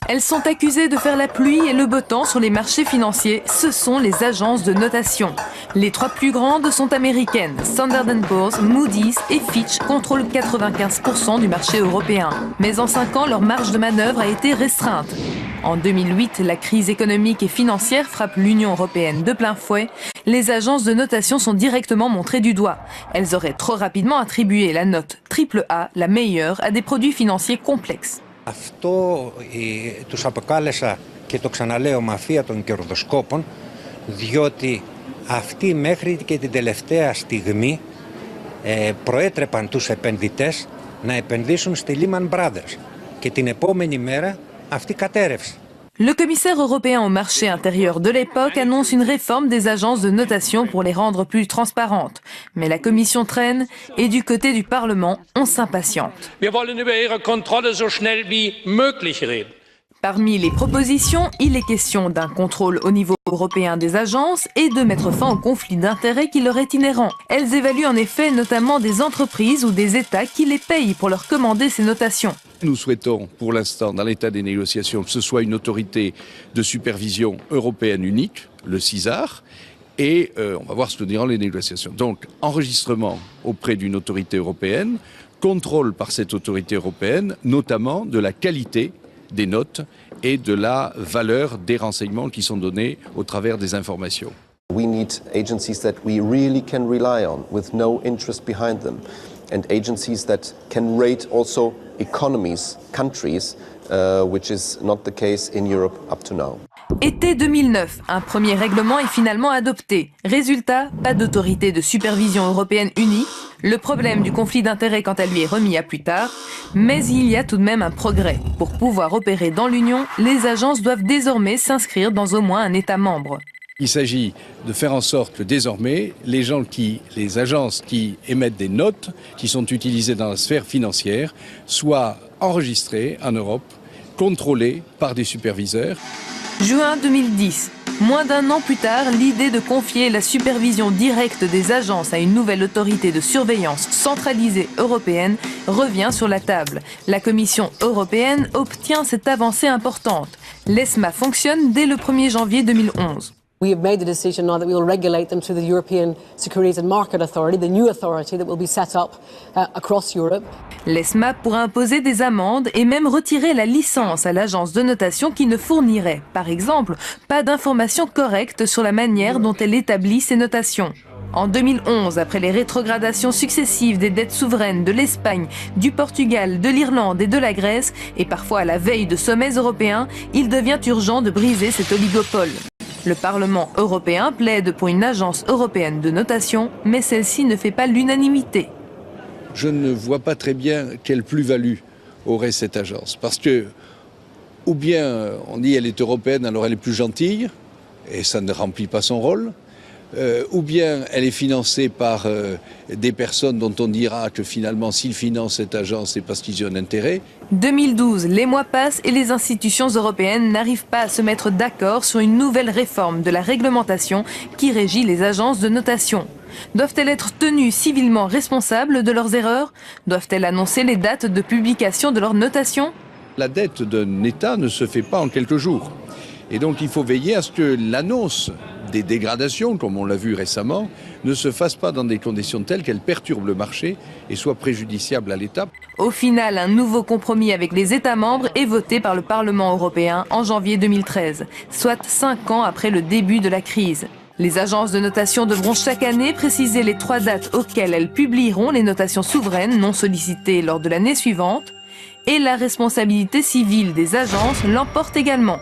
Elles sont accusées de faire la pluie et le beau temps sur les marchés financiers. Ce sont les agences de notation. Les trois plus grandes sont américaines. Standard & Poor's, Moody's et Fitch contrôlent 95% du marché européen. Mais en 5 ans, leur marge de manœuvre a été restreinte. En 2008, la crise économique et financière frappe l'Union européenne de plein fouet. Les agences de notation sont directement montrées du doigt. Elles auraient trop rapidement attribué la note AAA, la meilleure, à des produits financiers complexes. Αυτό τους αποκάλεσα και το ξαναλέω μαφία των κερδοσκόπων, διότι αυτοί μέχρι και την τελευταία στιγμή προέτρεπαν τους επενδυτές να επενδύσουν στη Lehman Brothers και την επόμενη μέρα αυτή κατέρευσε. Le commissaire européen au marché intérieur de l'époque annonce une réforme des agences de notation pour les rendre plus transparentes. Mais la Commission traîne et du côté du Parlement, on s'impatiente. Wir wollen über ihre Kontrolle so schnell wie möglich reden. Parmi les propositions, il est question d'un contrôle au niveau européen des agences et de mettre fin au conflit d'intérêts qui leur est inhérent. Elles évaluent en effet notamment des entreprises ou des États qui les payent pour leur commander ces notations. Nous souhaitons, pour l'instant, dans l'état des négociations, que ce soit une autorité de supervision européenne unique, le CISAR, et on va voir ce que diront les négociations. Donc, enregistrement auprès d'une autorité européenne, contrôle par cette autorité européenne, notamment de la qualité des notes et de la valeur des renseignements qui sont donnés au travers des informations. We need agencies that we really can rely on, with no interest behind them, and agencies that can rate also economies, countries, which is not the case in Europe up to now. Été 2009, un premier règlement est finalement adopté. Résultat, pas d'autorité de supervision européenne unique. Le problème du conflit d'intérêts quant à lui est remis à plus tard. Mais il y a tout de même un progrès. Pour pouvoir opérer dans l'Union, les agences doivent désormais s'inscrire dans au moins un État membre. Il s'agit de faire en sorte que désormais, les agences qui émettent des notes, qui sont utilisées dans la sphère financière, soient enregistrées en Europe, contrôlées par des superviseurs. Juin 2010. Moins d'un an plus tard, l'idée de confier la supervision directe des agences à une nouvelle autorité de surveillance centralisée européenne revient sur la table. La Commission européenne obtient cette avancée importante. L'ESMA fonctionne dès le 1er janvier 2011. We have made the decision now that we will regulate them through the European Securities and Market Authority, the new authority that will be set up across Europe. L'ESMA pourra imposer des amendes et même retirer la licence à l'agence de notation qui ne fournirait, par exemple, pas d'informations correctes sur la manière dont elle établit ses notations. En 2011, après les rétrogradations successives des dettes souveraines de l'Espagne, du Portugal, de l'Irlande et de la Grèce, et parfois à la veille de sommets européens, il devient urgent de briser cet oligopole. Le Parlement européen plaide pour une agence européenne de notation, mais celle-ci ne fait pas l'unanimité. Je ne vois pas très bien quelle plus-value aurait cette agence. Parce que, ou bien on dit elle est européenne, alors elle est plus gentille, et ça ne remplit pas son rôle, ou bien elle est financée par des personnes dont on dira que finalement s'ils financent cette agence c'est parce qu'ils y ont un intérêt. 2012, les mois passent et les institutions européennes n'arrivent pas à se mettre d'accord sur une nouvelle réforme de la réglementation qui régit les agences de notation. Doivent-elles être tenues civilement responsables de leurs erreurs? Doivent-elles annoncer les dates de publication de leurs notations? La dette d'un État ne se fait pas en quelques jours. Et donc il faut veiller à ce que l'annonce des dégradations, comme on l'a vu récemment, ne se fasse pas dans des conditions telles qu'elles perturbent le marché et soient préjudiciables à l'État. Au final, un nouveau compromis avec les États membres est voté par le Parlement européen en janvier 2013, soit 5 ans après le début de la crise. Les agences de notation devront chaque année préciser les 3 dates auxquelles elles publieront les notations souveraines non sollicitées lors de l'année suivante, et la responsabilité civile des agences l'emporte également.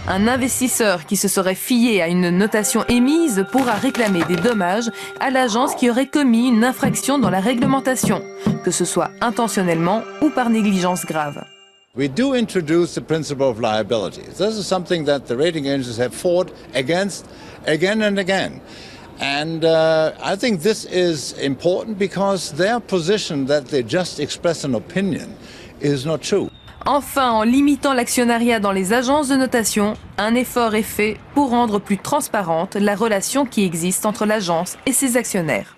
Un investisseur qui se serait fié à une notation émise pourra réclamer des dommages à l'agence qui aurait commis une infraction dans la réglementation, que ce soit intentionnellement ou par négligence grave. We do introduce the principle of liability. This is something that the rating agencies have fought against again and again. And I think this is important because their position that they just express an opinion is not true. Enfin, en limitant l'actionnariat dans les agences de notation, un effort est fait pour rendre plus transparente la relation qui existe entre l'agence et ses actionnaires.